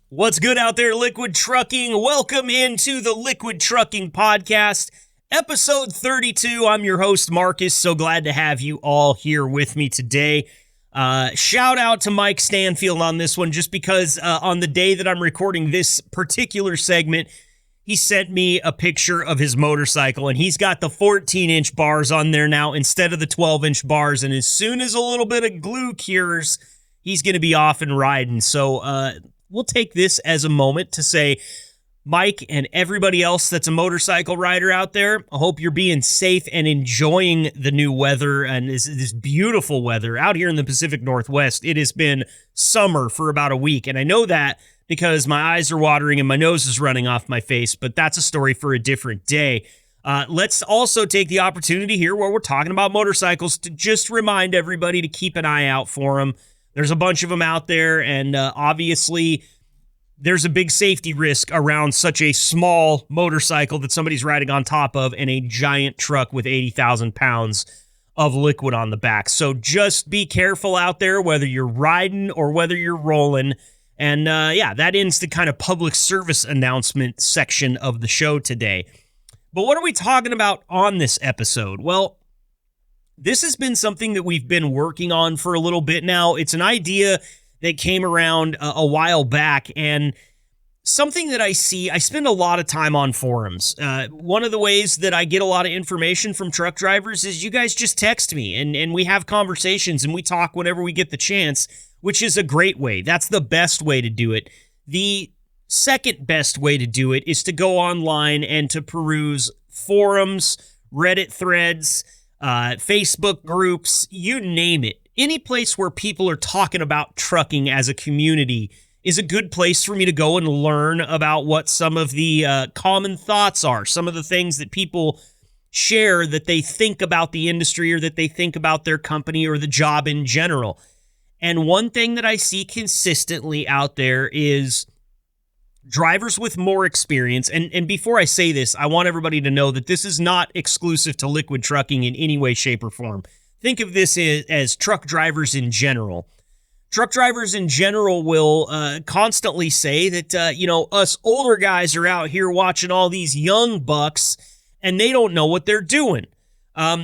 What's good out there, Liquid Trucking? Welcome into the Liquid Trucking Podcast, episode 32. I'm your host, Marcus. So glad to have you all here with me today. Shout out to Mike Stanfield on this one, just because on the day that I'm recording this particular segment, he sent me a picture of his motorcycle, and he's got the 14-inch bars on there now instead of the 12-inch bars, and as soon as a little bit of glue cures, he's going to be off and riding. So, we'll take this as a moment to say, Mike and everybody else that's a motorcycle rider out there, I hope you're being safe and enjoying the new weather and this beautiful weather out here in the Pacific Northwest. It has been summer for about a week, and I know that because my eyes are watering and my nose is running off my face, but that's a story for a different day. Let's also take the opportunity here where we're talking about motorcycles to just remind everybody to keep an eye out for them. There's a bunch of them out there, and obviously there's a big safety risk around such a small motorcycle that somebody's riding on top of and a giant truck with 80,000 pounds of liquid on the back. So just be careful out there, whether you're riding or whether you're rolling. And that ends the kind of public service announcement section of the show today. But what are we talking about on this episode? Well, this has been something that we've been working on for a little bit now. It's an idea that came around a while back, and something that I spend a lot of time on forums. One of the ways that I get a lot of information from truck drivers is you guys just text me, and we have conversations, and we talk whenever we get the chance, which is a great way. That's the best way to do it. The second best way to do it is to go online and to peruse forums, Reddit threads, Facebook groups, you name it. Any place where people are talking about trucking as a community is a good place for me to go and learn about what some of the common thoughts are, some of the things that people share that they think about the industry or that they think about their company or the job in general. And one thing that I see consistently out there is drivers with more experience, and before I say this, I want everybody to know that this is not exclusive to Liquid Trucking in any way, shape, or form. Think of this as truck drivers in general. Truck drivers in general will constantly say that, us older guys are out here watching all these young bucks, and they don't know what they're doing.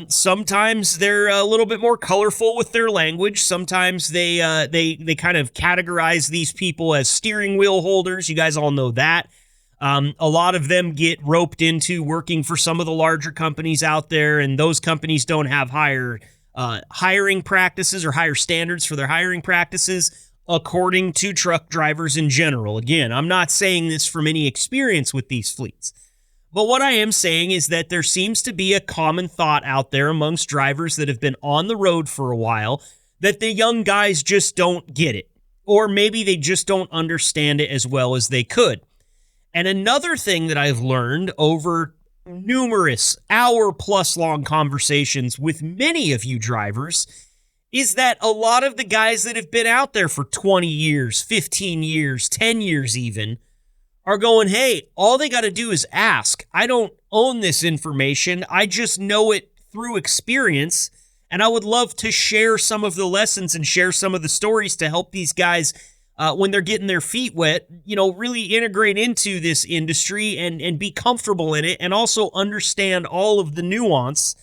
Sometimes they're a little bit more colorful with their language. Sometimes they kind of categorize these people as steering wheel holders. You guys all know that. A lot of them get roped into working for some of the larger companies out there, and those companies don't have higher hiring practices or higher standards for their hiring practices, according to truck drivers in general. Again, I'm not saying this from any experience with these fleets. But what I am saying is that there seems to be a common thought out there amongst drivers that have been on the road for a while that the young guys just don't get it. Or maybe they just don't understand it as well as they could. And another thing that I've learned over numerous hour-plus long conversations with many of you drivers is that a lot of the guys that have been out there for 20 years, 15 years, 10 years even, are going, hey, all they got to do is ask. I don't own this information. I just know it through experience, and I would love to share some of the lessons and share some of the stories to help these guys when they're getting their feet wet, really integrate into this industry and be comfortable in it and also understand all of the nuance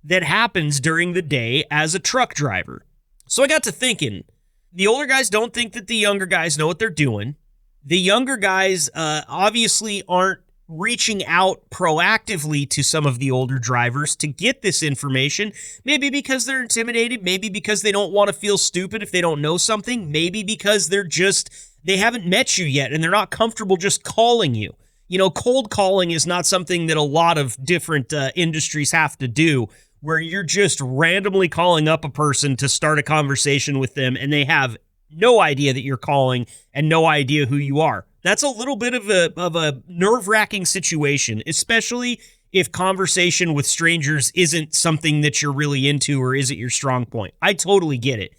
that happens during the day as a truck driver. So I got to thinking, the older guys don't think that the younger guys know what they're doing. The younger guys obviously aren't reaching out proactively to some of the older drivers to get this information, maybe because they're intimidated, maybe because they don't want to feel stupid if they don't know something, maybe because they haven't met you yet and they're not comfortable just calling you. Cold calling is not something that a lot of different industries have to do, where you're just randomly calling up a person to start a conversation with them and they have no idea that you're calling and no idea who you are. That's a little bit of a nerve-wracking situation, especially if conversation with strangers isn't something that you're really into or isn't your strong point. I totally get it.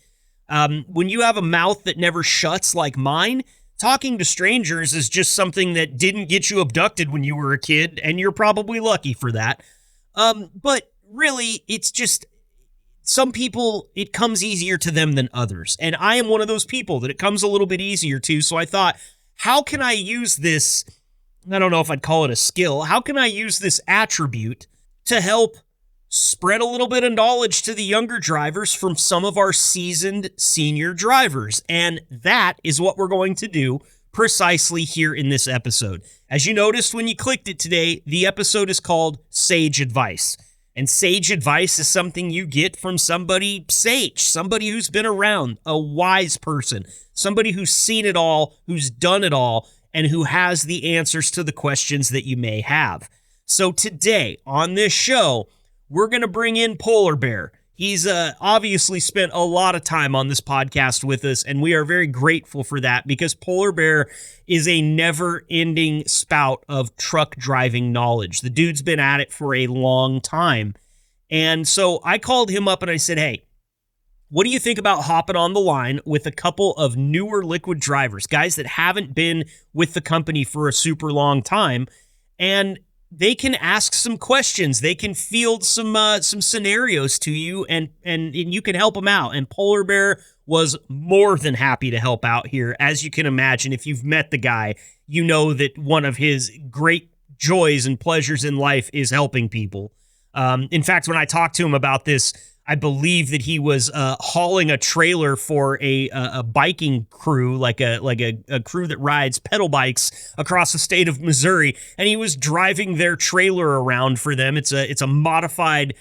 When you have a mouth that never shuts like mine, talking to strangers is just something that didn't get you abducted when you were a kid, and you're probably lucky for that. But really, it's just some people, it comes easier to them than others. And I am one of those people that it comes a little bit easier to. So I thought, how can I use this? I don't know if I'd call it a skill. How can I use this attribute to help spread a little bit of knowledge to the younger drivers from some of our seasoned senior drivers? And that is what we're going to do precisely here in this episode. As you noticed when you clicked it today, the episode is called Sage Advice. And sage advice is something you get from somebody sage, somebody who's been around, a wise person, somebody who's seen it all, who's done it all, and who has the answers to the questions that you may have. So today on this show, we're going to bring in Polar Bear. He's obviously spent a lot of time on this podcast with us, and we are very grateful for that because Polar Bear is a never-ending spout of truck driving knowledge. The dude's been at it for a long time. And so I called him up and I said, hey, what do you think about hopping on the line with a couple of newer Liquid drivers, guys that haven't been with the company for a super long time, and they can ask some questions. They can field some scenarios to you, and you can help them out. And Polar Bear was more than happy to help out here. As you can imagine, if you've met the guy, you know that one of his great joys and pleasures in life is helping people. In fact, when I talked to him about this, I believe that he was hauling a trailer for a biking crew, like a crew that rides pedal bikes across the state of Missouri, and he was driving their trailer around for them. It's a modified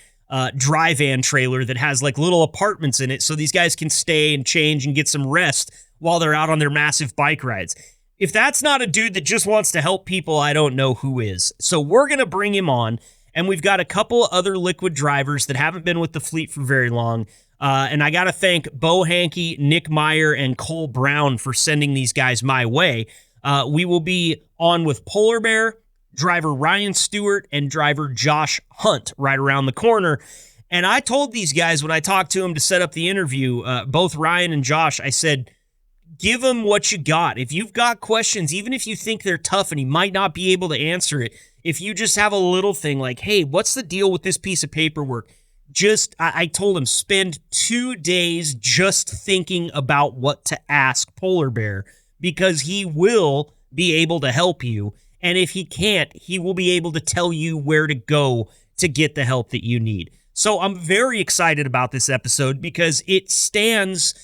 dry van trailer that has like little apartments in it, so these guys can stay and change and get some rest while they're out on their massive bike rides. If that's not a dude that just wants to help people, I don't know who is. So we're gonna bring him on. And we've got a couple other Liquid drivers that haven't been with the fleet for very long. And I got to thank Bo Hankey, Nick Meyer, and Cole Brown for sending these guys my way. We will be on with Polar Bear, driver Ryan Stewart, and driver Josh Hunt right around the corner. And I told these guys when I talked to them to set up the interview, both Ryan and Josh, I said, give them what you got. If you've got questions, even if you think they're tough and he might not be able to answer it, if you just have a little thing like, hey, what's the deal with this piece of paperwork? I told him, spend 2 days just thinking about what to ask Polar Bear because he will be able to help you. And if he can't, he will be able to tell you where to go to get the help that you need. So I'm very excited about this episode because it stands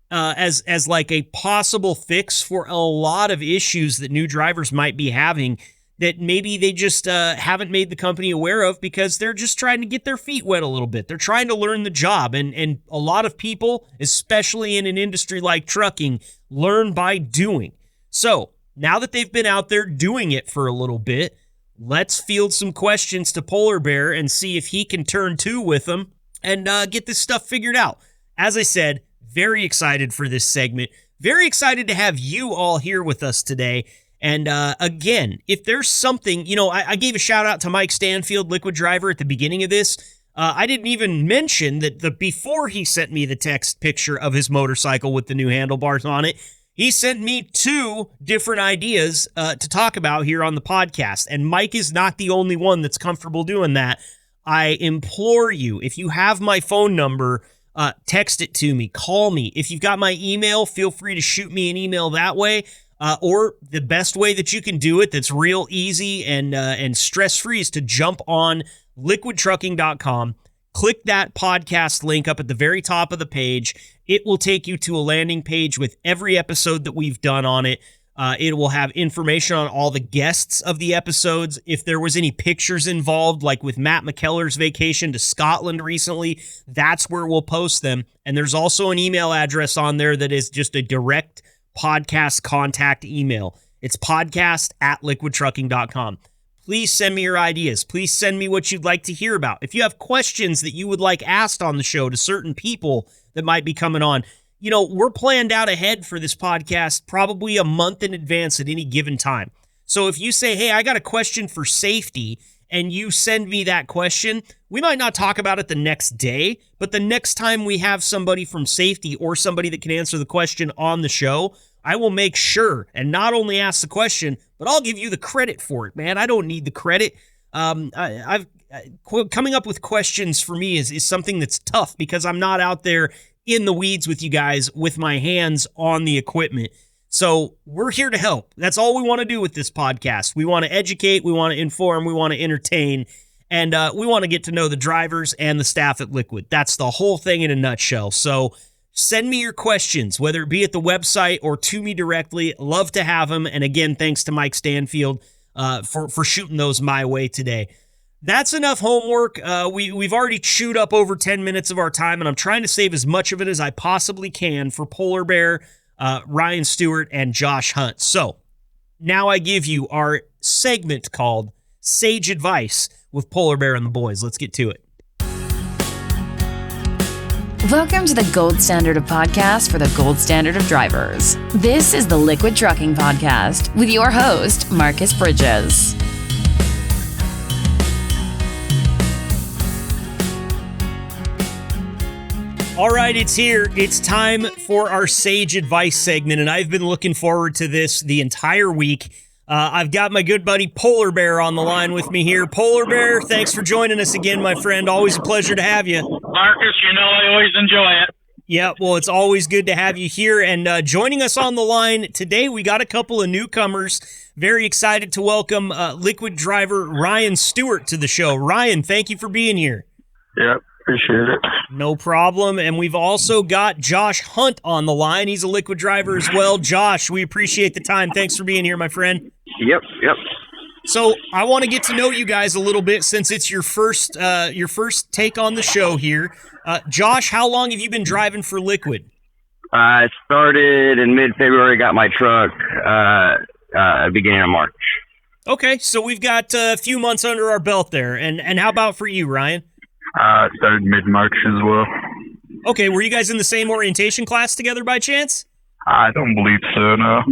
as like a possible fix for a lot of issues that new drivers might be having that maybe they just haven't made the company aware of because they're just trying to get their feet wet a little bit. They're trying to learn the job. And a lot of people, especially in an industry like trucking, learn by doing. So now that they've been out there doing it for a little bit, let's field some questions to Polar Bear and see if he can turn two with them and get this stuff figured out. As I said, very excited for this segment. Very excited to have you all here with us today. And again, if there's something, I gave a shout out to Mike Stanfield, Liquid driver, at the beginning of this. I didn't even mention that before he sent me the text picture of his motorcycle with the new handlebars on it, he sent me 2 different ideas to talk about here on the podcast. And Mike is not the only one that's comfortable doing that. I implore you, if you have my phone number, text it to me, call me. If you've got my email, feel free to shoot me an email that way. Or the best way that you can do it that's real easy and stress-free is to jump on liquidtrucking.com, click that podcast link up at the very top of the page. It will take you to a landing page with every episode that we've done on it. It will have information on all the guests of the episodes. If there was any pictures involved, like with Matt McKellar's vacation to Scotland recently, that's where we'll post them. And there's also an email address on there that is just a direct podcast contact email. It's podcast@liquidtrucking.com. Please send me your ideas. Please send me what you'd like to hear about. If you have questions that you would like asked on the show to certain people that might be coming on, we're planned out ahead for this podcast probably a month in advance at any given time. So if you say, hey, I got a question for safety, and you send me that question, we might not talk about it the next day, but the next time we have somebody from safety or somebody that can answer the question on the show, I will make sure and not only ask the question, but I'll give you the credit for it, man. I don't need the credit. Coming up with questions for me is something that's tough because I'm not out there in the weeds with you guys with my hands on the equipment. So we're here to help. That's all we want to do with this podcast. We want to educate, we want to inform, we want to entertain, and we want to get to know the drivers and the staff at Liquid. That's the whole thing in a nutshell. So send me your questions, whether it be at the website or to me directly. Love to have them. And again, thanks to Mike Stanfield for shooting those my way today. That's enough homework. We've already chewed up over 10 minutes of our time, and I'm trying to save as much of it as I possibly can for Polar Bear, Ryan Stewart, and Josh Hunt. So now I give you our segment called Sage Advice with Polar Bear and the boys. Let's get to it. Welcome to the gold standard of podcasts for the gold standard of drivers. This is the Liquid Trucking Podcast with your host, Marcus Bridges. All right, it's here. It's time for our Sage Advice segment, and I've been looking forward to this the entire week. I've got my good buddy Polar Bear on the line with me here. Polar Bear, thanks for joining us again, my friend. Always a pleasure to have you. Marcus, I always enjoy it. Yeah, well, it's always good to have you here. And joining us on the line today, we got a couple of newcomers. Very excited to welcome Liquid driver Ryan Stewart to the show. Ryan, thank you for being here. Yep. Appreciate it. No problem. And we've also got Josh Hunt on the line. He's a Liquid driver as well. Josh, we appreciate the time. Thanks for being here, my friend. Yep. So I want to get to know you guys a little bit since it's your first take on the show here. Josh, how long have you been driving for Liquid? I started in mid-February, got my truck beginning of March. Okay, so we've got a few months under our belt there. And how about for you, Ryan? Started mid-March as well. Okay, were you guys in the same orientation class together by chance? I don't believe so, no.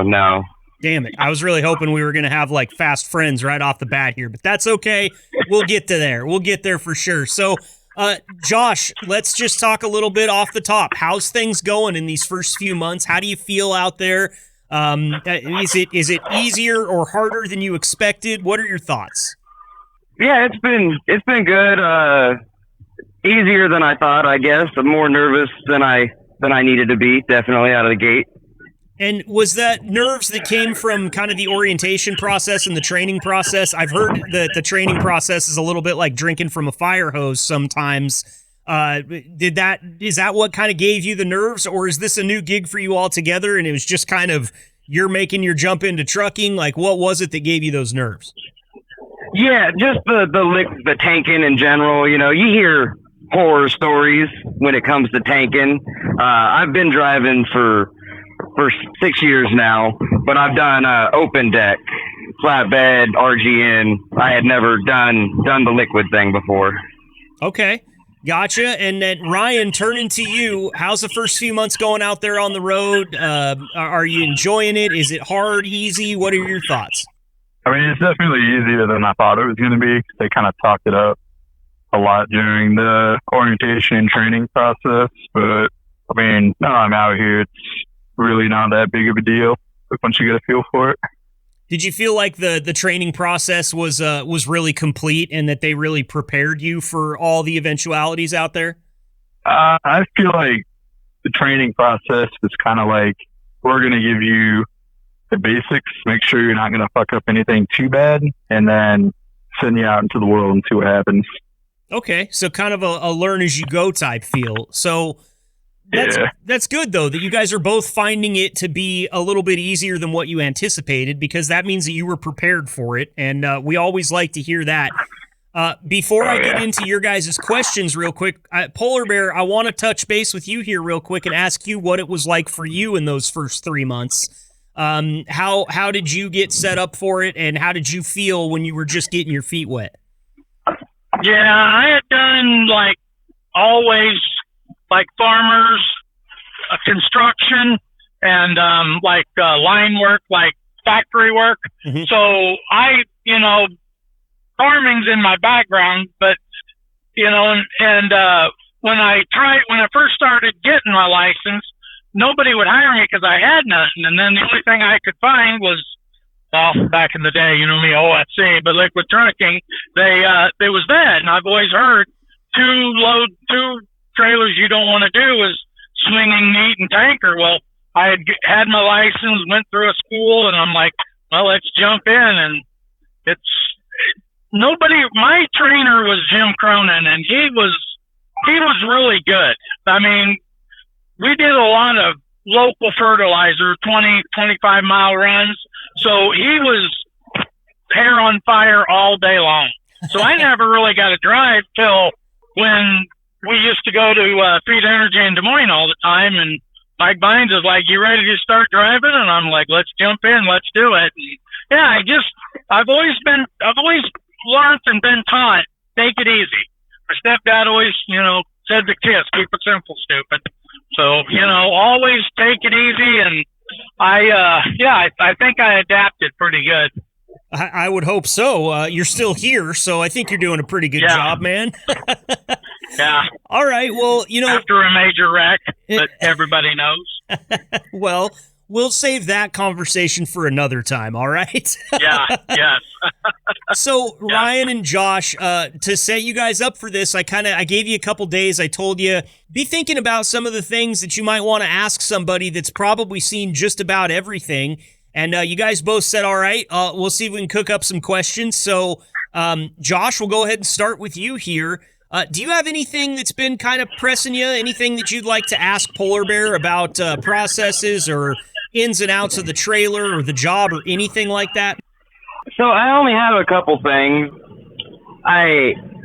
No. Damn it. I was really hoping we were going to have like fast friends right off the bat here, but that's okay. We'll get to there. We'll get there for sure. So, Josh, let's just talk a little bit off the top. How's things going in these first few months? How do you feel out there? Is it easier or harder than you expected? What are your thoughts? Yeah, it's been good. Easier than I thought, I guess. I'm more nervous than I needed to be, definitely out of the gate. And was that nerves that came from kind of the orientation process and the training process? I've heard that the training process is a little bit like drinking from a fire hose sometimes. Is that what kind of gave you the nerves, or is this a new gig for you altogether and it was just kind of you're making your jump into trucking? Like, what was it that gave you those nerves? Yeah, just the tanking in general. You hear horror stories when it comes to tanking. I've been driving for 6 years now, but I've done open deck, flatbed, RGN. I had never done the Liquid thing before. Okay, gotcha. And then Ryan, turning to you, how's the first few months going out there on the road? Are you enjoying it? Is it hard, easy? What are your thoughts? I mean, it's definitely easier than I thought it was going to be. They kind of talked it up a lot during the orientation and training process. But, I mean, now I'm out here, it's really not that big of a deal once you get a feel for it. Did you feel like the training process was really complete and that they really prepared you for all the eventualities out there? I feel like the training process is kind of like, we're going to give you the basics, make sure you're not going to fuck up anything too bad, and then send you out into the world and see what happens. Okay, so kind of a learn as you go type feel. So that's good, though, that you guys are both finding it to be a little bit easier than what you anticipated, because that means that you were prepared for it, and we always like to hear that. Before I get into your guys' questions real quick, Polar Bear, I want to touch base with you here real quick and ask you what it was like for you in those first 3 months. How did you get set up for it, and how did you feel when you were just getting your feet wet? Yeah, I had done always farmers, construction, and line work, factory work. Mm-hmm. So farming's in my background, but when I first started getting my license, nobody would hire me because I had nothing. And then the only thing I could find was, back in the day, me, OFC, but Liquid Trucking, there was that. And I've always heard two trailers you don't want to do is swinging meat and tanker. Well, I had my license, went through a school, and I'm like, well, let's jump in. And my trainer was Jim Cronin, and he was really good. I mean, we did a lot of local fertilizer, 20, 25-mile runs. So he was hair on fire all day long. So I never really got to drive till when we used to go to Feed Energy in Des Moines all the time. And Mike Bynes is like, you ready to start driving? And I'm like, let's jump in, let's do it. And yeah, I've always learned and been taught, take it easy. My stepdad always, said the kiss, keep it simple, stupid. So, always take it easy. And I think I adapted pretty good. I would hope so. You're still here, so I think you're doing a pretty good job, man. Yeah. All right. Well, after a major wreck that everybody knows. Well, we'll save that conversation for another time. All right. Yeah. Yes. So Ryan and Josh, to set you guys up for this, I gave you a couple days. I told you, be thinking about some of the things that you might want to ask somebody that's probably seen just about everything. And you guys both said, all right, we'll see if we can cook up some questions. So Josh, we'll go ahead and start with you here. Do you have anything that's been kind of pressing you? Anything that you'd like to ask Polar Bear about processes or ins and outs of the trailer or the job or anything like that? So I only have a couple things.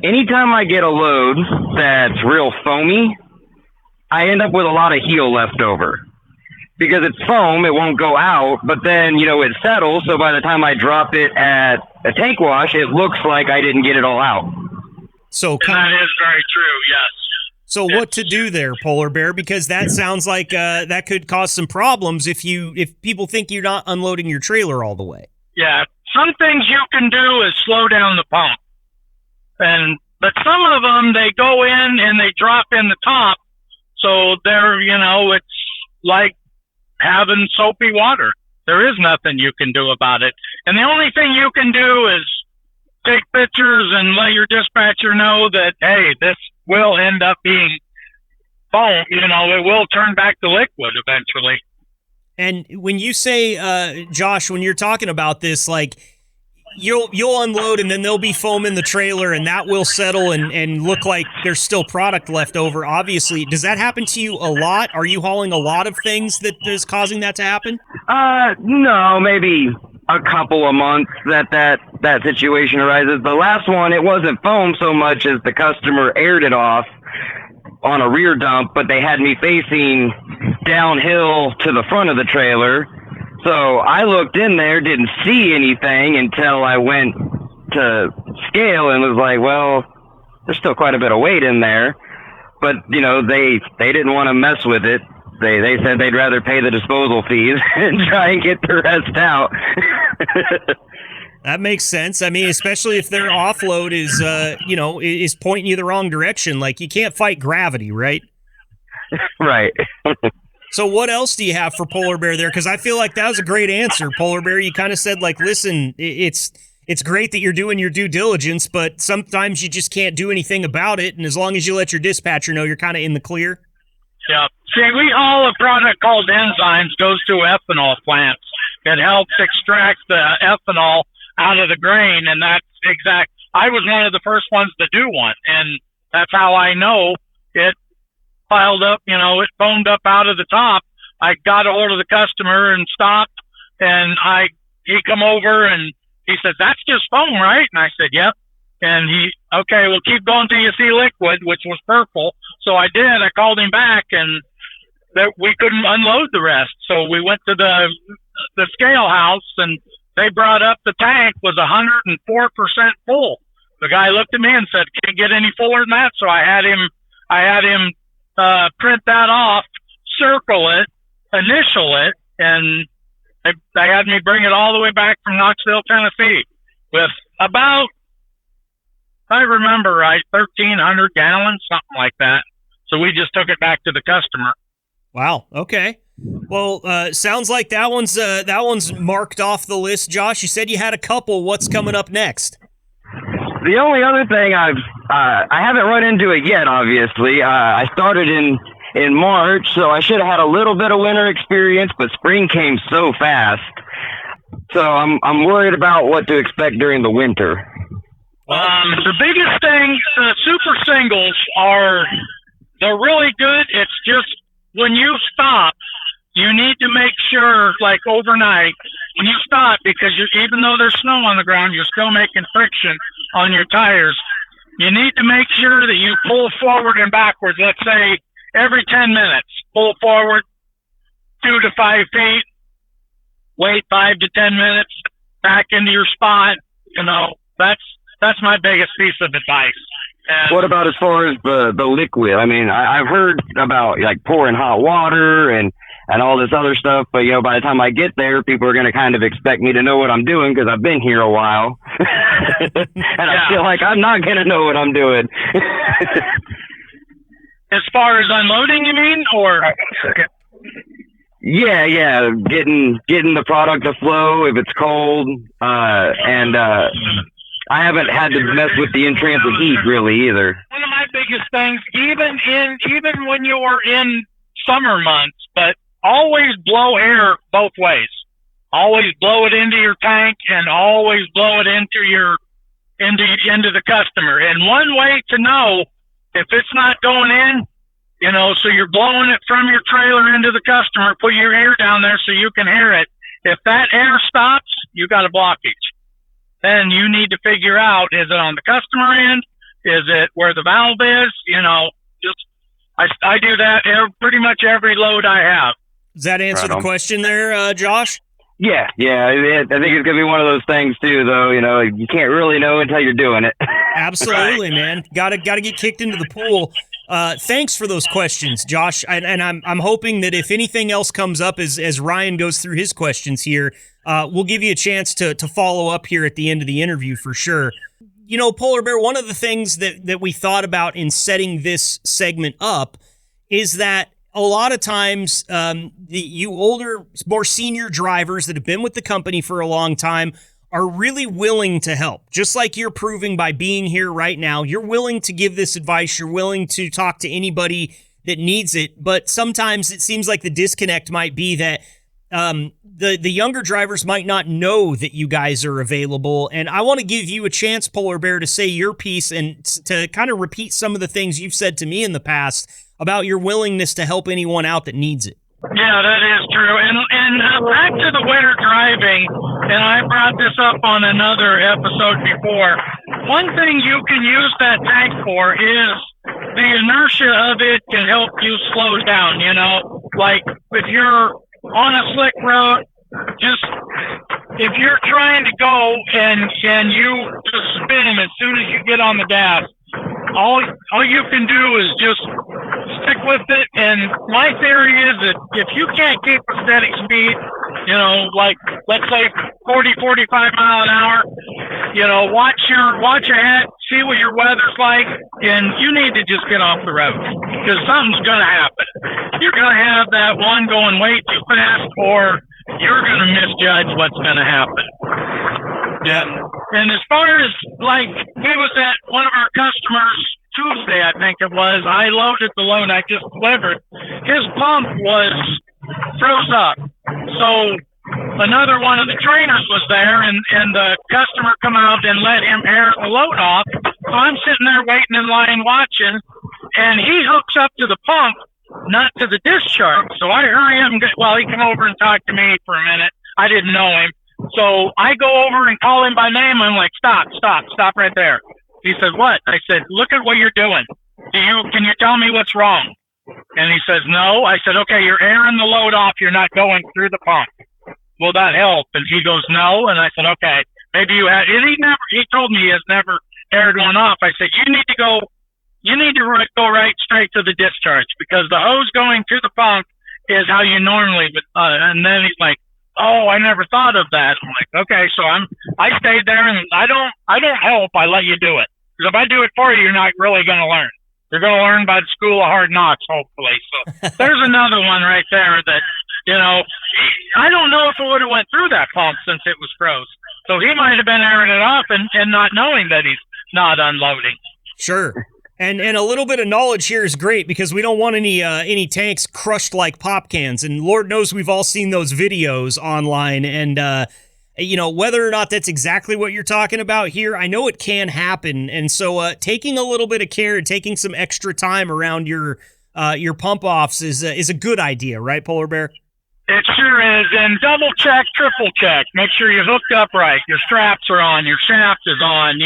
Anytime I get a load that's real foamy, I end up with a lot of heel left over. Because it's foam, it won't go out, but then, it settles, so by the time I drop it at a tank wash, it looks like I didn't get it all out. So that is very true, yes. So what to do there, Polar Bear? Because that sounds like that could cause some problems if people think you're not unloading your trailer all the way. Yeah, some things you can do is slow down the pump. But some of them, they go in and they drop in the top, so they're, it's like having soapy water. There is nothing you can do about it. And the only thing you can do is take pictures and let your dispatcher know that, hey, this will end up being foam. It will turn back to liquid eventually. And when you say, Josh, when you're talking about this, like you'll unload and then there'll be foam in the trailer and that will settle and look like there's still product left over. Obviously, does that happen to you a lot? Are you hauling a lot of things that is causing that to happen? No, maybe a couple of months that situation arises. The last one, it wasn't foam so much as the customer aired it off on a rear dump, but they had me facing downhill to the front of the trailer. So I looked in there, didn't see anything until I went to scale and was like, well, there's still quite a bit of weight in there. But, they didn't want to mess with it. They said they'd rather pay the disposal fees and try and get the rest out. That makes sense. I mean, especially if their offload is pointing you the wrong direction. Like, you can't fight gravity, right? Right. So what else do you have for Polar Bear there? Because I feel like that was a great answer, Polar Bear. You kind of said, like, listen, it's great that you're doing your due diligence, but sometimes you just can't do anything about it. And as long as you let your dispatcher know, you're kind of in the clear. Yeah. See, we haul a product called enzymes, goes to ethanol plants. It helps extract the ethanol out of the grain, and that's exact. I was one of the first ones to do one, and that's how I know it piled up, it foamed up out of the top. I got a hold of the customer and stopped, and he come over and he said, that's just foam, right? And I said, yep. And okay, well, keep going till you see liquid, which was purple. So I did. I called him back, and that we couldn't unload the rest. So we went to the scale house, and they brought up the tank was 104% full. The guy looked at me and said, "Can you get any fuller than that?" So I had him print that off, circle it, initial it, and they had me bring it all the way back from Knoxville, Tennessee, with about, if I remember right, 1,300 gallons, something like that. So we just took it back to the customer. Wow. Okay. Well, sounds like that one's marked off the list. Josh, you said you had a couple. What's coming up next? The only other thing I haven't run into it yet, obviously. I started in in March, so I should have had a little bit of winter experience, but spring came so fast. So I'm worried about what to expect during the winter. The biggest thing, super singles they're really good. It's just when you stop, you need to make sure, like overnight, when you stop, because even though there's snow on the ground, you're still making friction on your tires. You need to make sure that you pull forward and backwards. Let's say every 10 minutes, pull forward 2 to 5 feet, wait 5 to 10 minutes, back into your spot. That's my biggest piece of advice. And what about as far as the liquid? I mean, I've heard about like pouring hot water and all this other stuff, but by the time I get there, people are going to kind of expect me to know what I'm doing because I've been here a while, and I feel like I'm not going to know what I'm doing. As far as unloading, you mean, or? Yeah, getting the product to flow if it's cold, and I haven't had to mess with the in-transit heat really either. One of my biggest things, even when you're in summer months, but always blow air both ways. Always blow it into your tank and always blow it into the customer. And one way to know if it's not going in, so you're blowing it from your trailer into the customer, put your air down there so you can hear it. If that air stops, you got a blockage. Then you need to figure out, is it on the customer end? Is it where the valve is? I do that pretty much every load I have. Does that answer the question there, Josh? Yeah. I think it's gonna be one of those things too, though. You can't really know until you're doing it. Absolutely, man. Gotta get kicked into the pool. Thanks for those questions, Josh. And I'm hoping that if anything else comes up as Ryan goes through his questions here, we'll give you a chance to follow up here at the end of the interview for sure. Polar Bear, one of the things that we thought about in setting this segment up is that a lot of times you older, more senior drivers that have been with the company for a long time are really willing to help. Just like you're proving by being here right now, you're willing to give this advice. You're willing to talk to anybody that needs it. But sometimes it seems like the disconnect might be that the younger drivers might not know that you guys are available. And I want to give you a chance, Polar Bear, to say your piece and to kind of repeat some of the things you've said to me in the past about your willingness to help anyone out that needs it. Yeah, that is true. And back to the winter driving, and I brought this up on another episode before. One thing you can use that tank for is the inertia of it can help you slow down, Like if you're on a slick road, just if you're trying to go and you just spin as soon as you get on the gas, all you can do is just stick with it. And my theory is that if you can't keep a steady speed, like let's say 40, 45 mile an hour, watch ahead, see what your weather's like, and you need to just get off the road because something's going to happen. You're going to have that one going way too fast, or you're going to misjudge what's going to happen. Yeah. And as far as like, we was at one of our customers Tuesday, I think it was. I loaded the load I just delivered. His pump was froze up. So another one of the trainers was there, and the customer come out and let him air the load off. So I'm sitting there waiting in line watching, and he hooks up to the pump, not to the discharge. So I hurry him. He come over and talked to me for a minute. I didn't know him. So I go over and call him by name. I'm like, stop right there. He said, what? I said, look at what you're doing. Can you tell me what's wrong? And he says, no. I said, okay, you're airing the load off. You're not going through the pump. Will that help? And he goes, no. And I said, okay, maybe you had, and he told me he has never aired one off. I said, you need to go right straight to the discharge because the hose going to the pump is how you normally would. And then he's like, oh, I never thought of that. I'm like, okay, so I stayed there and I don't help. I let you do it. Because if I do it for you, you're not really going to learn. You're going to learn by the school of hard knocks, hopefully. So there's another one right there that, I don't know if it would have went through that pump since it was froze. So he might have been airing it off and not knowing that he's not unloading. Sure. And a little bit of knowledge here is great because we don't want any tanks crushed like pop cans. And Lord knows we've all seen those videos online. And whether or not that's exactly what you're talking about here, I know it can happen. And so taking a little bit of care and taking some extra time around your pump offs is a good idea, right, Polar Bear? It sure is. And double check, triple check. Make sure you're hooked up right. Your straps are on. Your shaft is on,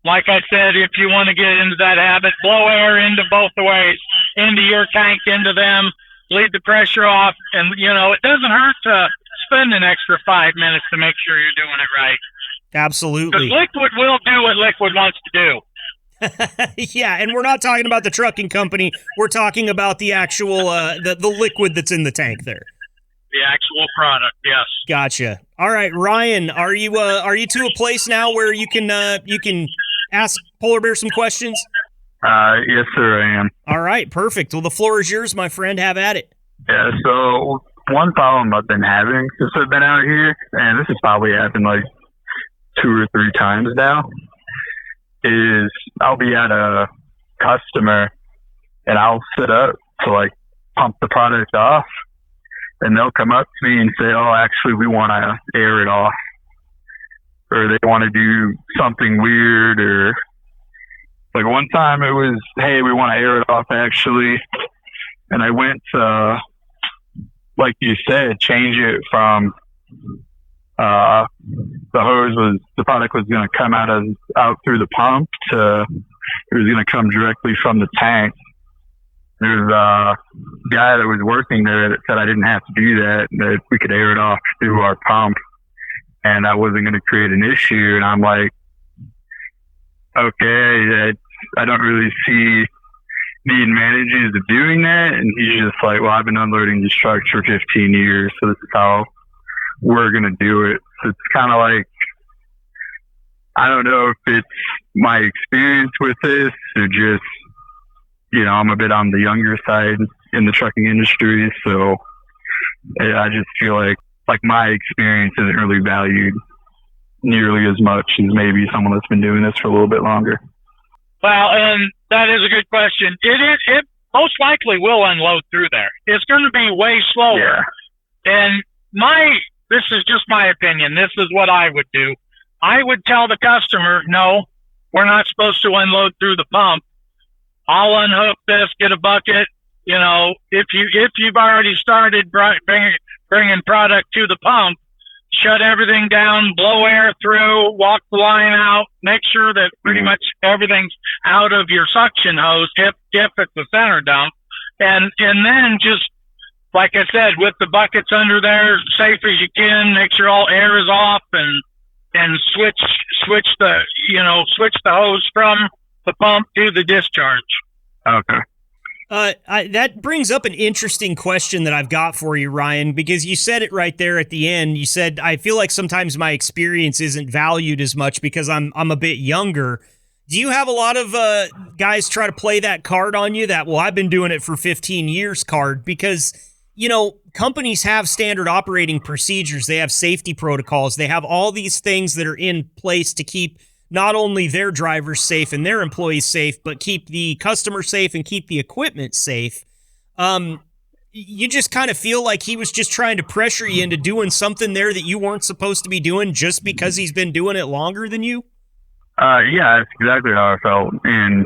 Like I said, if you want to get into that habit, blow air into both the ways, into your tank, into them, lead the pressure off. And, it doesn't hurt to spend an extra 5 minutes to make sure you're doing it right. Absolutely. Because liquid will do what liquid wants to do. Yeah, and we're not talking about the trucking company. We're talking about the actual, the liquid that's in the tank there. The actual product, yes. Gotcha. All right, Ryan, are you to a place now where you can ask Polar Bear some questions? Yes, sir, I am. All right, perfect. Well, the floor is yours, my friend. Have at it. Yeah, so one problem I've been having since I've been out here, and this has probably happened like 2 or 3 times now, is I'll be at a customer and I'll sit up to like pump the product off, and they'll come up to me and say, oh, actually, we want to air it off. Or they want to do something weird. Or like one time it was, hey, we want to air it off, actually. And I went to, like you said, change it from the product was going to come out through the pump to it was going to come directly from the tank. There's a guy that was working there that said I didn't have to do that we could air it off through our pump and that wasn't going to create an issue. And I'm like, okay, I don't really see the advantages of doing that. And he's just like, well, I've been unloading these trucks for 15 years, so this is how we're going to do it. So it's kind of like, I don't know if it's my experience with this or just, I'm a bit on the younger side in the trucking industry, so I just feel like my experience isn't really valued nearly as much as maybe someone that's been doing this for a little bit longer. Well, and that is a good question. It most likely will unload through there. It's going to be way slower. Yeah. And this is just my opinion. This is what I would do. I would tell the customer, no, we're not supposed to unload through the pump. I'll unhook this, get a bucket. If you've already started bringing product to the pump, shut everything down, blow air through, walk the line out, make sure that pretty much everything's out of your suction hose, if it's a center dump. And then just, like I said, with the buckets under there, safe as you can, make sure all air is off and switch the hose from the pump to the discharge. Okay. That brings up an interesting question that I've got for you, Ryan, because you said it right there at the end. You said, I feel like sometimes my experience isn't valued as much because I'm a bit younger. Do you have a lot of guys try to play that card on you, that, well, I've been doing it for 15 years card? Because, companies have standard operating procedures. They have safety protocols. They have all these things that are in place to keep not only their drivers safe and their employees safe, but keep the customer safe and keep the equipment safe. You just kind of feel like he was just trying to pressure you into doing something there that you weren't supposed to be doing just because he's been doing it longer than you? Yeah, that's exactly how I felt. And,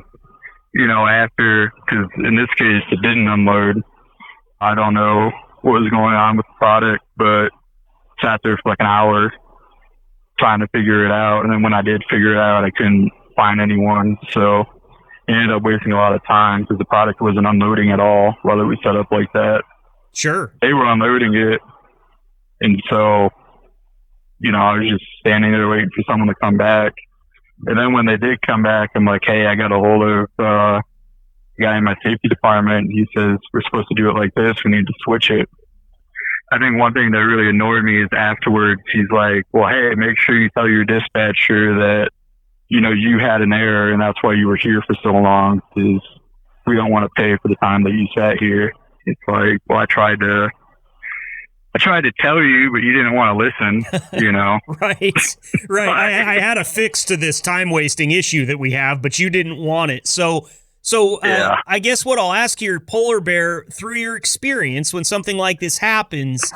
because in this case, it didn't unload. I don't know what was going on with the product, but sat there for like an hour trying to figure it out. And then when I did figure it out, I couldn't find anyone. So I ended up wasting a lot of time because the product wasn't unloading at all while it was set up like that. Sure. They were unloading it. And so, I was just standing there waiting for someone to come back. And then when they did come back, I'm like, hey, I got a hold of the guy in my safety department. He says, we're supposed to do it like this. We need to switch it. I think one thing that really annoyed me is afterwards, he's like, well, hey, make sure you tell your dispatcher that, you had an error and that's why you were here for so long, because we don't want to pay for the time that you sat here. It's like, well, I tried to I tried to tell you, but you didn't want to listen, you know? Right. I had a fix to this time wasting issue that we have, but you didn't want it. So Yeah. I guess what I'll ask here, Polar Bear, through your experience when something like this happens,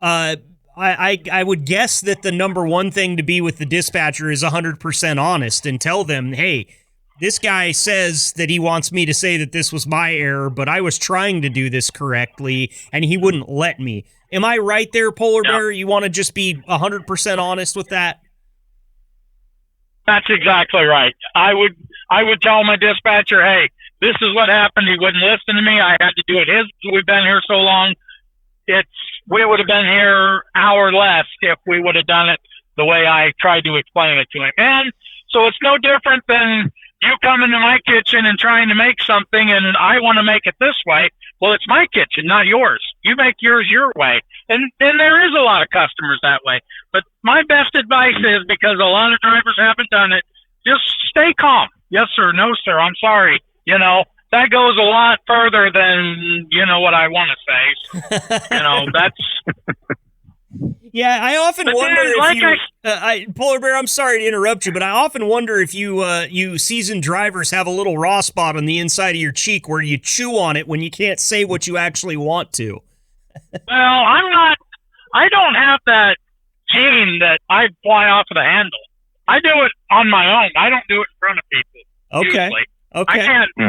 I would guess that the number one thing to be with the dispatcher is 100% honest and tell them, hey, this guy says that he wants me to say that this was my error, but I was trying to do this correctly, and he wouldn't let me. Am I right there, Polar Bear? You want to just be 100% honest with that? That's exactly right. I would tell my dispatcher, hey, this is what happened. He wouldn't listen to me. I had to do it we've been here so long. We would have been here hour less if we would have done it the way I tried to explain it to him. And so it's no different than you come into my kitchen and trying to make something and I want to make it this way. Well, it's my kitchen, not yours. You make yours your way. And there is a lot of customers that way. But my best advice is, because a lot of drivers haven't done it, just stay calm. Yes, sir. No, sir. I'm sorry. You know, that goes a lot further than, you know, what I want to say. You know, that's... Yeah, I often wonder if Polar Bear, I'm sorry to interrupt you, but I often wonder if you seasoned drivers have a little raw spot on the inside of your cheek where you chew on it when you can't say what you actually want to. Well, I don't have that gene that I fly off of the handle. I do it on my own. I don't do it in front of people. Okay. Usually. Okay.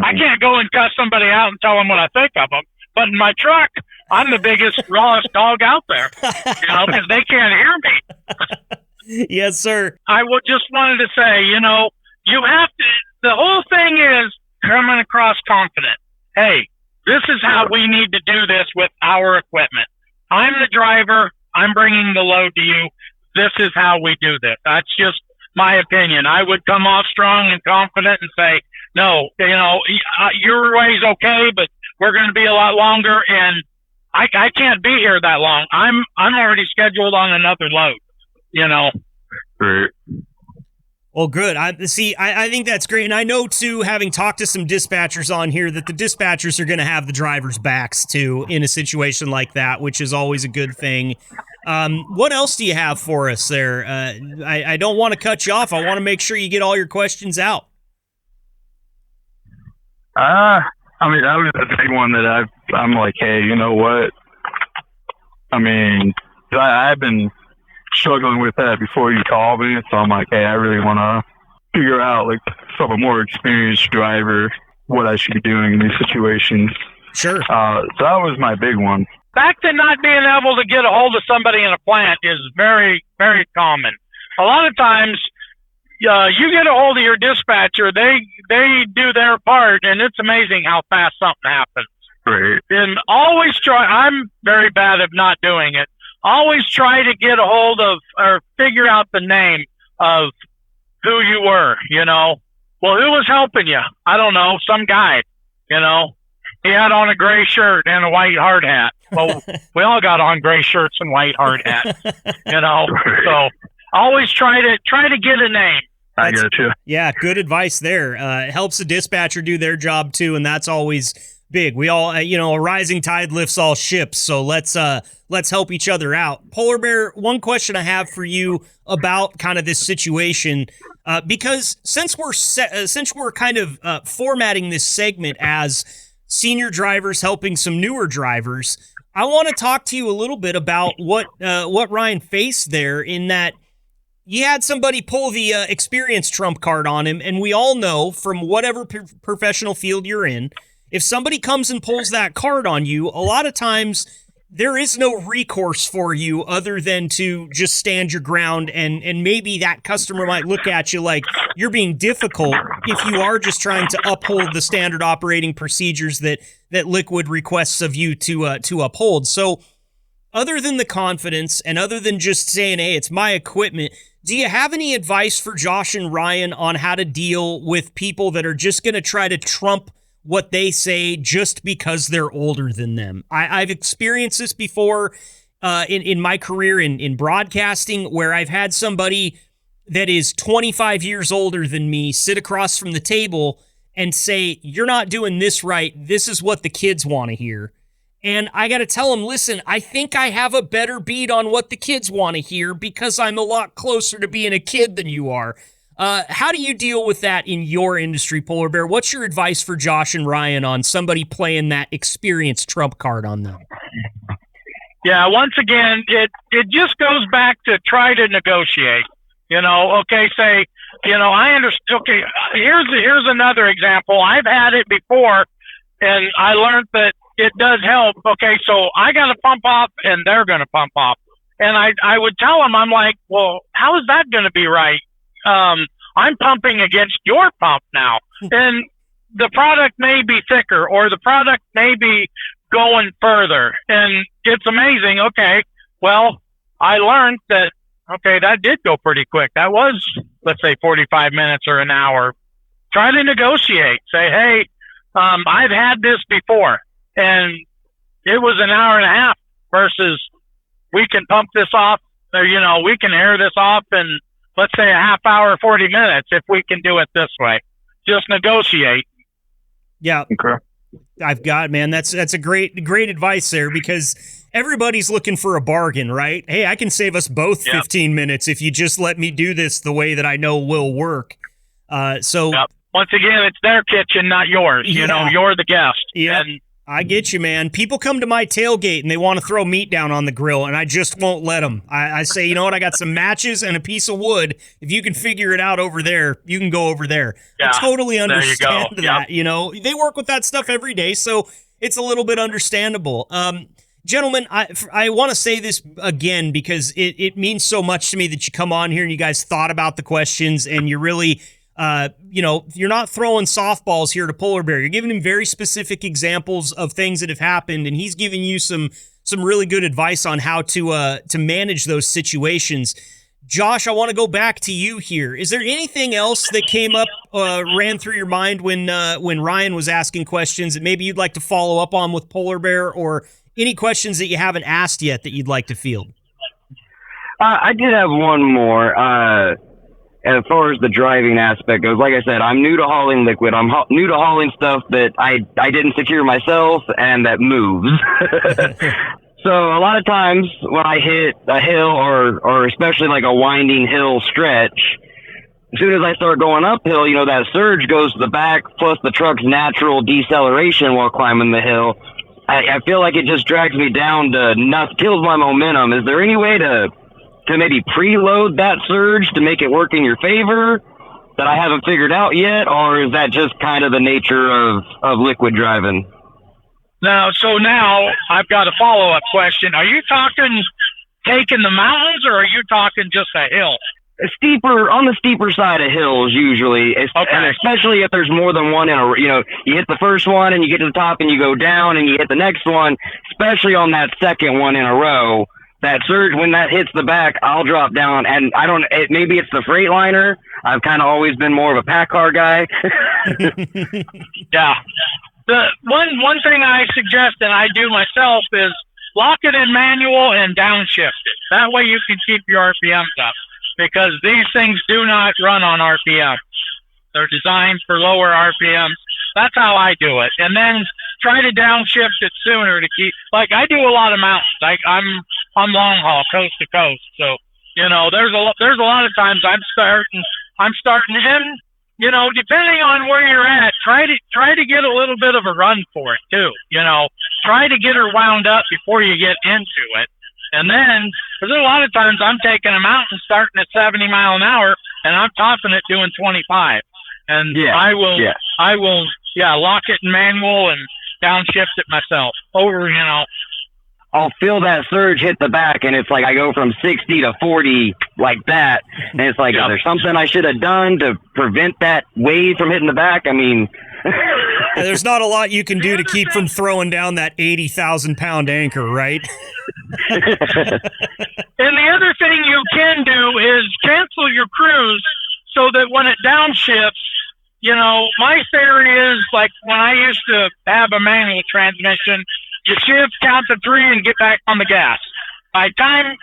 I can't go and cuss somebody out and tell them what I think of them. But in my truck, I'm the biggest, rawest dog out there, you know, because they can't hear me. Yes, sir. I just wanted to say, you know, you have to, the whole thing is coming across confident. Hey, this is how we need to do this with our equipment. I'm the driver. I'm bringing the load to you. This is how we do this. That's just my opinion. I would come off strong and confident and say, no, you know, your way's okay, but we're going to be a lot longer, and I can't be here that long. I'm already scheduled on another load, you know. Right. Well, good. I think that's great. And I know, too, having talked to some dispatchers on here, that the dispatchers are going to have the drivers' backs, too, in a situation like that, which is always a good thing. What else do you have for us there? I don't want to cut you off. I want to make sure you get all your questions out. I mean, that was a big one that I'm like, hey, you know what? I mean, I've been struggling with that before you called me, so I'm like, hey, I really want to figure out, like, from a more experienced driver, what I should be doing in these situations. Sure. So that was my big one. Back to not being able to get a hold of somebody in a plant is very, very common. A lot of times, you get a hold of your dispatcher, they do their part, and it's amazing how fast something happens. Right. And always try, I'm very bad at not doing it, always try to get a hold of or figure out the name of who you were, you know. Well, who was helping you? I don't know, some guy, you know. He had on a gray shirt and a white hard hat. Well, we all got on gray shirts and white hard hats, you know. So always try to get a name. I got you. Yeah, good advice there. It helps the dispatcher do their job too, and that's always big. We all, a rising tide lifts all ships. So let's help each other out. Polar Bear, one question I have for you about kind of this situation, because since we're kind of formatting this segment as senior drivers helping some newer drivers, I want to talk to you a little bit about what Ryan faced there, in that you had somebody pull the experience trump card on him, and we all know from whatever professional field you're in, if somebody comes and pulls that card on you, a lot of times there is no recourse for you other than to just stand your ground, and maybe that customer might look at you like you're being difficult if you are just trying to uphold the standard operating procedures that Liquid requests of you to uphold. So other than the confidence and other than just saying, hey, it's my equipment, do you have any advice for Josh and Ryan on how to deal with people that are just going to try to trump what they say just because they're older than them? I've experienced this before in my career in broadcasting, where I've had somebody that is 25 years older than me sit across from the table and say, you're not doing this right. This is what the kids want to hear. And I got to tell them, listen, I think I have a better beat on what the kids want to hear because I'm a lot closer to being a kid than you are. How do you deal with that in your industry, Polar Bear? What's your advice for Josh and Ryan on somebody playing that experience trump card on them? Yeah, once again, it just goes back to try to negotiate. Okay, say, I understand. Okay, here's another example. I've had it before, and I learned that it does help. Okay, so I got to pump off, and they're going to pump off. And I would tell them, I'm like, well, how is that going to be right? I'm pumping against your pump now, and the product may be thicker, or the product may be going further, and it's amazing. Okay, well, I learned that, okay, that did go pretty quick. That was, let's say, 45 minutes or an hour. Try to negotiate. Say, hey, I've had this before, and it was an hour and a half versus we can pump this off, or, we can air this off in, let's say, a half hour, 40 minutes if we can do it this way. Just negotiate. Yeah. Okay. I've got, man, that's a great advice there, because everybody's looking for a bargain, right? Hey, I can save us both 15 minutes if you just let me do this the way that I know will work. So once again, it's their kitchen, not yours. You're the guest. Yeah. And I get you, man. People come to my tailgate and they want to throw meat down on the grill, and I just won't let them. I say, you know what? I got some matches and a piece of wood. If you can figure it out over there, you can go over there. Yeah, I totally understand that. They work with that stuff every day, so it's a little bit understandable. Gentlemen, I want to say this again because it means so much to me that you come on here and you guys thought about the questions, and you really you're not throwing softballs here to Polar Bear. You're giving him very specific examples of things that have happened, and he's giving you some really good advice on how to manage those situations. Josh, I want to go back to you here. Is there anything else that came up, ran through your mind when Ryan was asking questions that maybe you'd like to follow up on with Polar Bear, or any questions that you haven't asked yet that you'd like to field? I did have one more. As far as the driving aspect goes, like I said, I'm new to hauling liquid. I'm new to hauling stuff that I didn't secure myself and that moves. So a lot of times when I hit a hill or especially like a winding hill stretch, as soon as I start going uphill, that surge goes to the back, plus the truck's natural deceleration while climbing the hill. I feel like it just drags me down to kills my momentum. Is there any way to maybe preload that surge to make it work in your favor that I haven't figured out yet? Or is that just kind of the nature of liquid driving? Now I've got a follow-up question. Are you talking taking the mountains, or are you talking just a hill? On the steeper side of hills usually, and especially if there's more than one in a, you hit the first one and you get to the top and you go down and you hit the next one, especially on that second one in a row. That surge, when that hits the back, I'll drop down, and maybe it's the Freightliner. I've kind of always been more of a pack car guy. Yeah. The one thing I suggest, and I do myself, is lock it in manual and downshift it. That way you can keep your RPMs up, because these things do not run on RPM. They're designed for lower RPMs. That's how I do it. And then try to downshift it sooner to keep, like, I do a lot of mountains. I'm long haul, coast to coast. So, there's a lot of times I'm starting in, depending on where you're at, try to get a little bit of a run for it too. Try to get her wound up before you get into it. And then, because a lot of times I'm taking a mountain starting at 70 mile an hour and I'm topping it doing 25. And I will lock it in manual and downshift it myself over, I'll feel that surge hit the back, and it's like I go from 60 to 40 like that. And it's like, is there something I should have done to prevent that wave from hitting the back? I mean, there's not a lot you can do to keep from throwing down that 80,000-pound anchor, right? And the other thing you can do is cancel your cruise so that when it downshifts, my theory is, like, when I used to have a manual transmission, you shift, count to 3, and get back on the gas. By time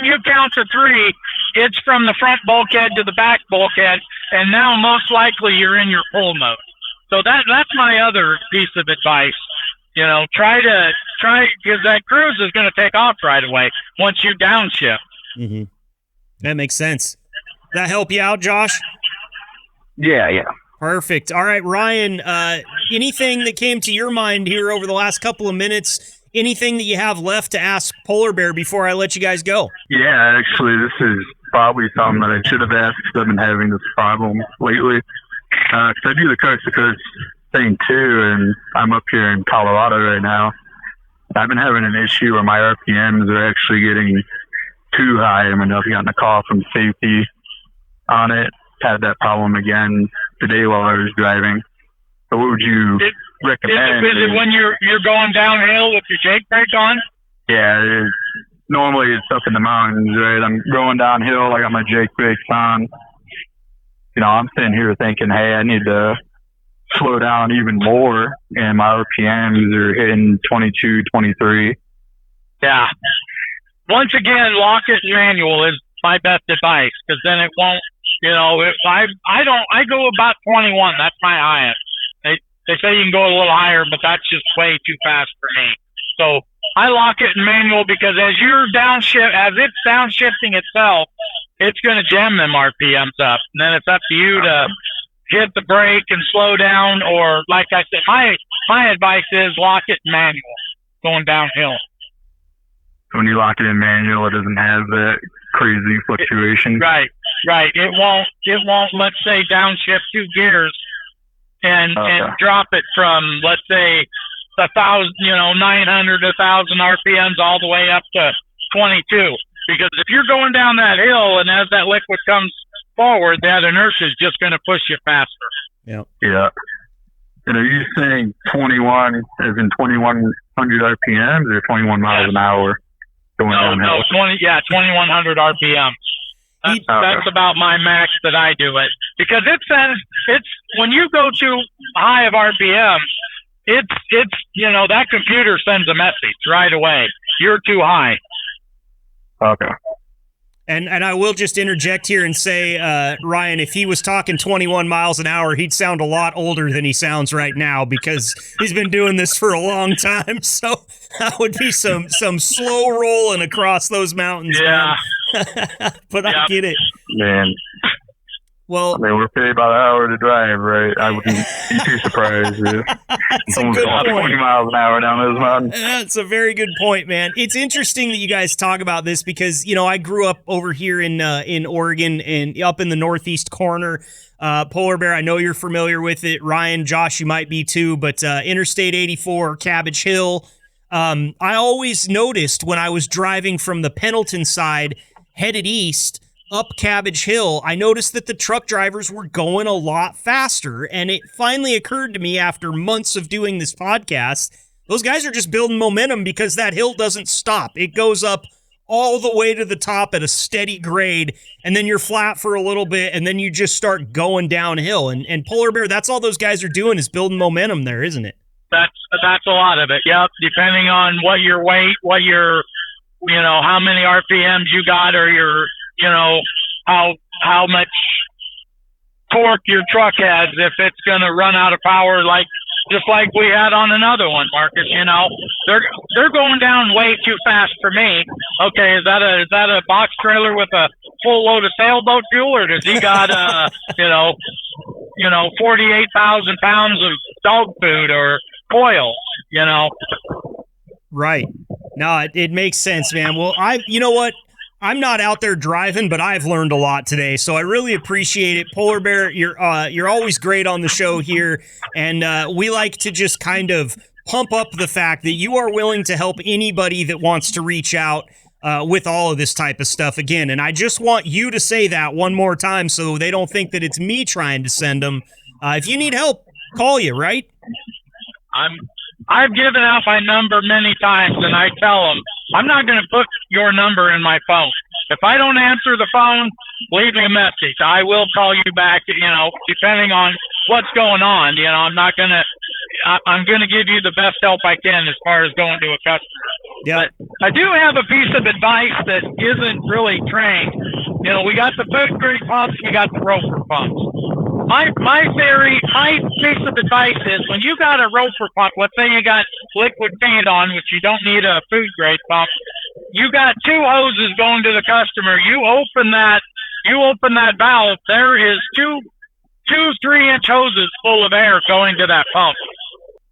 you count to 3, it's from the front bulkhead to the back bulkhead, and now most likely you're in your pull mode. So that's my other piece of advice. Try to because that cruise is going to take off right away once you downshift. Mm-hmm. That makes sense. That help you out, Josh? Yeah. Perfect. All right, Ryan, anything that came to your mind here over the last couple of minutes, anything that you have left to ask Polar Bear before I let you guys go? Yeah, actually, this is probably something that I should have asked because I've been having this problem lately. Because I do the coast-to-coast thing too, and I'm up here in Colorado right now. I've been having an issue where my RPMs are actually getting too high. I mean, I've gotten a call from safety on it. Had that problem again today while I was driving. So what would you recommend? Is it when you're going downhill with your Jake brake on? Yeah, it is. Normally it's up in the mountains, right? I'm going downhill, I got my Jake brakes on. You know, I'm sitting here thinking, hey, I need to slow down even more, and my RPMs are hitting 22, 23. Yeah. Once again, lock it manual is my best advice, because then it won't. You know, if I go about 21. That's my highest. They say you can go a little higher, but that's just way too fast for me. So I lock it in manual because as it's downshifting itself, it's going to jam them RPMs up. And then it's up to you to hit the brake and slow down, or like I said, my advice is lock it in manual going downhill. When you lock it in manual, it doesn't have that crazy fluctuation. Right. It won't, let's say, downshift 2 gears and drop it from, let's say, 900 to 1,000 RPMs all the way up to 22. Because if you're going down that hill and as that liquid comes forward, that inertia is just going to push you faster. Yeah. And are you saying 21 as in 2,100 RPMs or 21 miles an hour? No, 2,100 RPM. That's about my max that I do it, because it's when you go too high of RPM, it's that computer sends a message right away. You're too high. Okay. And I will just interject here and say, Ryan, if he was talking 21 miles an hour, he'd sound a lot older than he sounds right now because he's been doing this for a long time. So that would be some slow rolling across those mountains. Yeah. But I get it. Man. Well, I mean, we're paid by the hour to drive, right? I wouldn't be too surprised if someone's going 20 miles an hour down those mountains. That's a very good point, man. It's interesting that you guys talk about this because, I grew up over here in Oregon and up in the northeast corner. Polar Bear, I know you're familiar with it. Ryan, Josh, you might be too, but Interstate 84, Cabbage Hill. I always noticed when I was driving from the Pendleton side headed east, up Cabbage Hill, I noticed that the truck drivers were going a lot faster, and it finally occurred to me after months of doing this podcast, those guys are just building momentum because that hill doesn't stop. It goes up all the way to the top at a steady grade, and then you're flat for a little bit, and then you just start going downhill. And Polar Bear, that's all those guys are doing is building momentum there, isn't it? That's a lot of it. Yep, depending on what your weight, what your, how many RPMs you got, or your, how much torque your truck has, if it's going to run out of power, just like we had on another one, Marcus. They're going down way too fast for me. Okay, is that a box trailer with a full load of sailboat fuel, or does he got 48,000 pounds of dog food or coil? Right. No, it makes sense, man. Well, you know what? I'm not out there driving, but I've learned a lot today, so I really appreciate it. Polar Bear, you're always great on the show here, and we like to just kind of pump up the fact that you are willing to help anybody that wants to reach out with all of this type of stuff again. And I just want you to say that one more time so they don't think that it's me trying to send them. If you need help, call you, right? I've given out my number many times, and I tell them, I'm not going to put your number in my phone. If I don't answer the phone, leave me a message. I will call you back, depending on what's going on. I'm going to give you the best help I can as far as going to a customer. Yeah. But I do have a piece of advice that isn't really trained. We got the Food Creek pumps, we got the Roper pumps. my theory, my piece of advice is when you got a roper pump, let's say you got liquid paint on, which you don't need a food grade pump, you got two hoses going to the customer. You open that valve, there is two 3-inch hoses full of air going to that pump.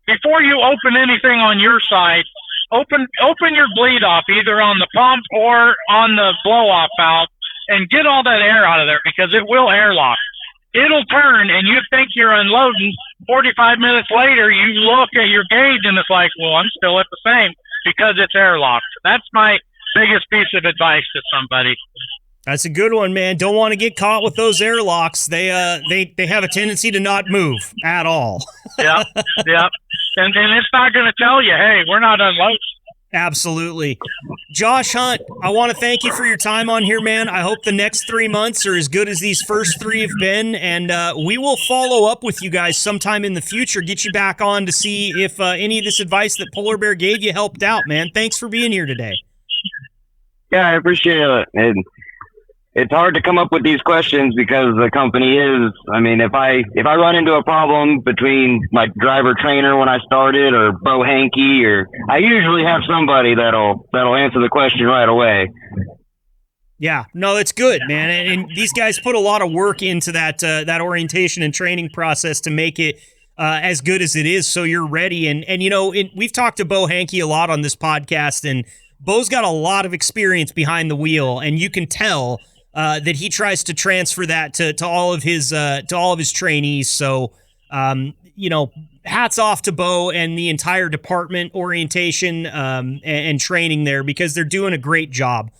Before you open anything on your side, open your bleed off either on the pump or on the blow off valve and get all that air out of there, because it will airlock. It'll turn and you think you're unloading. 45 minutes later, you look at your gauge and it's like, well, I'm still at the same, because it's airlocked. That's my biggest piece of advice to somebody. That's a good one, man. Don't want to get caught with those airlocks. They have a tendency to not move at all. Yeah. And it's not going to tell you, hey, we're not unloading. Absolutely. Josh Hunt, I want to thank you for your time on here, man. I hope the next 3 months are as good as these first 3 have been, and we will follow up with you guys sometime in the future, get you back on to see if any of this advice that Polar Bear gave you helped out, man. Thanks for being here today. Yeah, I appreciate it. And it's hard to come up with these questions because the company is, I mean, if I run into a problem between my driver trainer when I started or Bo Hankey, or I usually have somebody that'll answer the question right away. Yeah, no, it's good, man. And these guys put a lot of work into that orientation and training process to make it as good as it is, so you're ready. And you know, we've talked to Bo Hankey a lot on this podcast, and Bo's got a lot of experience behind the wheel, and you can tell that he tries to transfer that to all of his trainees. So, you know, hats off to Bo and the entire department, orientation and training there, because they're doing a great job.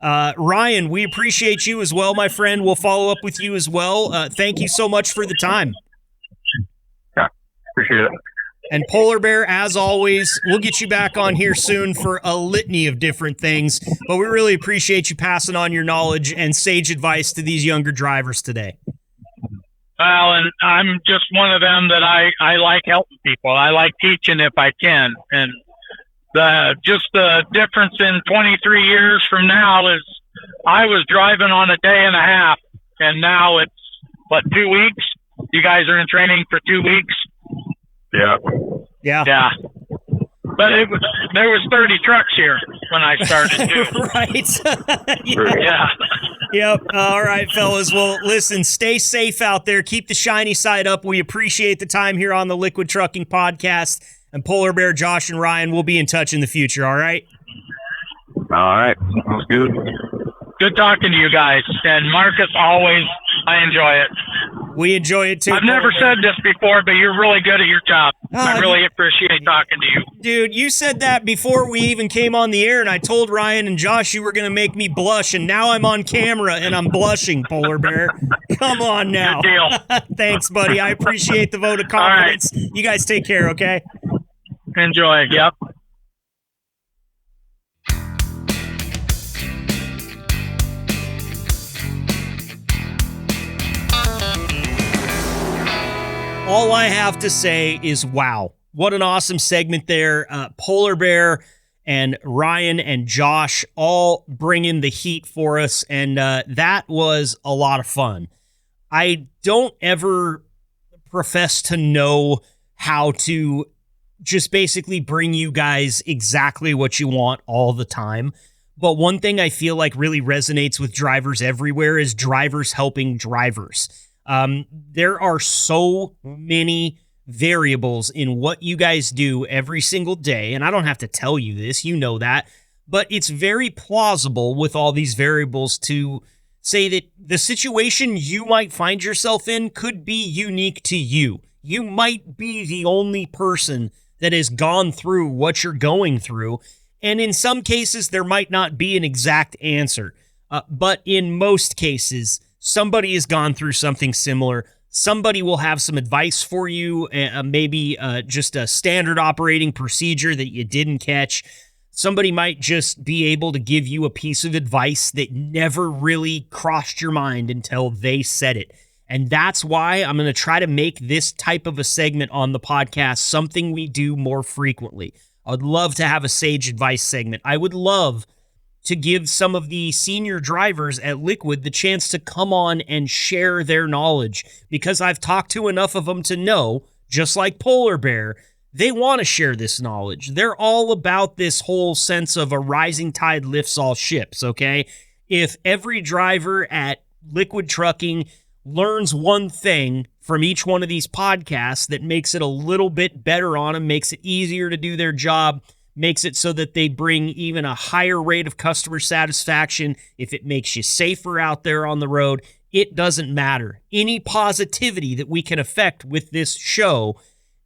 Ryan, we appreciate you as well, my friend. We'll follow up with you as well. Thank you so much for the time. Yeah, appreciate it. And Polar Bear, as always, we'll get you back on here soon for a litany of different things, but we really appreciate you passing on your knowledge and sage advice to these younger drivers today. Well, and I'm just one of them that I like helping people. I like teaching if I can. And the difference in 23 years from now is I was driving on a day and a half, and now it's, 2 weeks? You guys are in training for 2 weeks? Yeah. But there was 30 trucks here when I started too. Right. Yeah. Yep. All right, fellas. Well, listen, stay safe out there. Keep the shiny side up. We appreciate the time here on the Liquid Trucking Podcast. And Polar Bear, Josh, and Ryan will be in touch in the future, all right? All right. Sounds good. Good talking to you guys. And Marcus, always, I enjoy it. We enjoy it too. I've never said this before, but you're really good at your job. I really appreciate talking to you. Dude, you said that before we even came on the air, and I told Ryan and Josh you were going to make me blush, and now I'm on camera and I'm blushing, Polar Bear. Come on now. Good deal. Thanks, buddy. I appreciate the vote of confidence. Right. You guys take care, okay? Enjoy. Yep. All I have to say is, wow, what an awesome segment there. Polar Bear and Ryan and Josh all bringing the heat for us, and that was a lot of fun. I don't ever profess to know how to just basically bring you guys exactly what you want all the time, but one thing I feel like really resonates with drivers everywhere is drivers helping drivers. There are so many variables in what you guys do every single day, and I don't have to tell you this, you know that, but it's very plausible with all these variables to say that the situation you might find yourself in could be unique to you. You might be the only person that has gone through what you're going through, and in some cases, there might not be an exact answer, but in most cases, somebody has gone through something similar. Somebody will have some advice for you, maybe just a standard operating procedure that you didn't catch. Somebody might just be able to give you a piece of advice that never really crossed your mind until they said it. And that's why I'm going to try to make this type of a segment on the podcast something we do more frequently. I would love to have a sage advice segment. I would love to give some of the senior drivers at Liquid the chance to come on and share their knowledge, because I've talked to enough of them to know, just like Polar Bear, they want to share this knowledge. They're all about this whole sense of a rising tide lifts all ships, okay? If every driver at Liquid Trucking learns one thing from each one of these podcasts that makes it a little bit better on them, makes it easier to do their job, makes it so that they bring even a higher rate of customer satisfaction, if it makes you safer out there on the road, it doesn't matter. Any positivity that we can affect with this show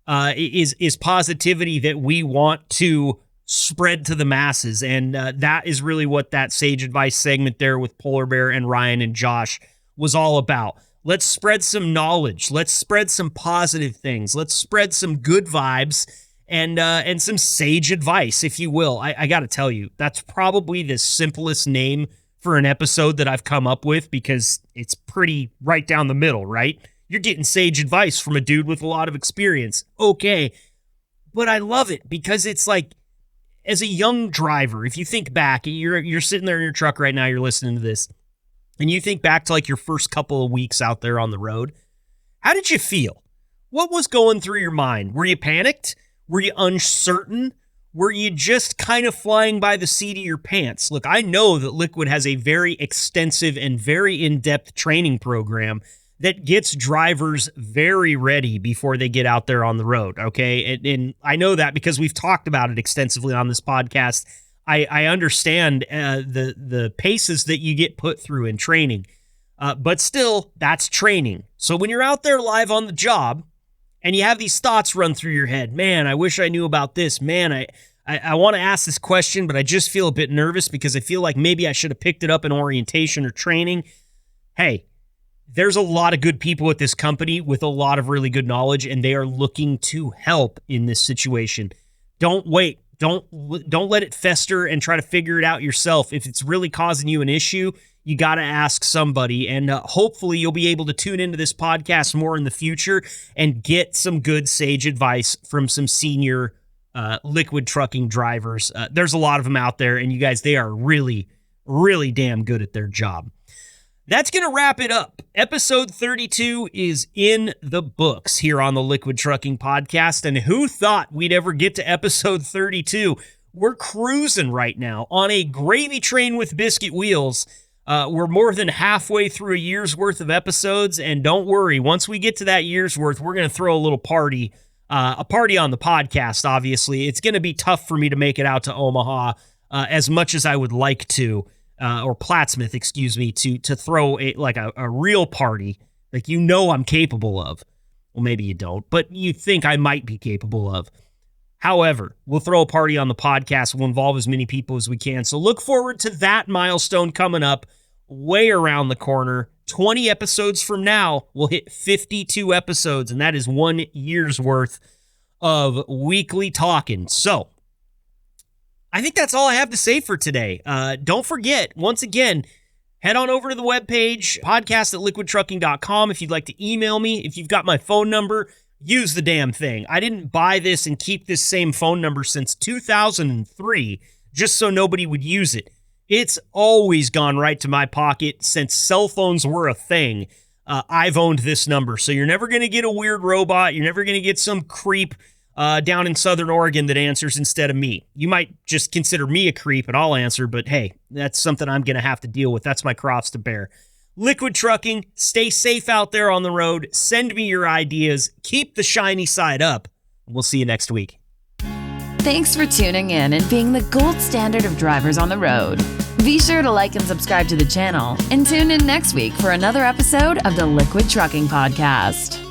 is positivity that we want to spread to the masses. And that is really what that Sage Advice segment there with Polar Bear and Ryan and Josh was all about. Let's spread some knowledge. Let's spread some positive things. Let's spread some good vibes and some sage advice, if you will. I got to tell you, that's probably the simplest name for an episode that I've come up with, because it's pretty right down the middle, right? You're getting sage advice from a dude with a lot of experience. Okay. But I love it because it's like, as a young driver, if you think back, you're sitting there in your truck right now, you're listening to this, and you think back to like your first couple of weeks out there on the road, how did you feel? What was going through your mind? Were you panicked? Were you uncertain? Were you just kind of flying by the seat of your pants? Look, I know that Liquid has a very extensive and very in-depth training program that gets drivers very ready before they get out there on the road, okay? And I know that because we've talked about it extensively on this podcast. I understand the paces that you get put through in training, but still, that's training. So when you're out there live on the job and you have these thoughts run through your head, man, I wish I knew about this. Man, I want to ask this question, but I just feel a bit nervous because I feel like maybe I should have picked it up in orientation or training. Hey, there's a lot of good people at this company with a lot of really good knowledge, and they are looking to help in this situation. Don't wait. Don't let it fester and try to figure it out yourself. If it's really causing you an issue, you got to ask somebody, and hopefully you'll be able to tune into this podcast more in the future and get some good sage advice from some senior Liquid Trucking drivers. There's a lot of them out there, and you guys, they are really, really damn good at their job. That's going to wrap it up. Episode 32 is in the books here on the Liquid Trucking Podcast, and who thought we'd ever get to episode 32? We're cruising right now on a gravy train with biscuit wheels. We're more than halfway through a year's worth of episodes, and don't worry, once we get to that year's worth, we're going to throw a little party, a party on the podcast, obviously. It's going to be tough for me to make it out to Omaha as much as I would like to. Or Plattsmouth, excuse me, to throw a real party like I'm capable of. Well, maybe you don't, but you think I might be capable of. However, we'll throw a party on the podcast. We'll involve as many people as we can. So look forward to that milestone coming up way around the corner. 20 episodes from now, we'll hit 52 episodes, and that is 1 year's worth of weekly talking. So I think that's all I have to say for today. Don't forget, once again, head on over to the webpage, podcast@liquidtrucking.com. If you'd like to email me, if you've got my phone number, use the damn thing. I didn't buy this and keep this same phone number since 2003 just so nobody would use it. It's always gone right to my pocket since cell phones were a thing. I've owned this number, so you're never going to get a weird robot. You're never going to get some creep down in Southern Oregon that answers instead of me. You might just consider me a creep and I'll answer, but hey, that's something I'm going to have to deal with. That's my cross to bear. Liquid Trucking, stay safe out there on the road. Send me your ideas. Keep the shiny side up. We'll see you next week. Thanks for tuning in and being the gold standard of drivers on the road. Be sure to like and subscribe to the channel and tune in next week for another episode of the Liquid Trucking Podcast.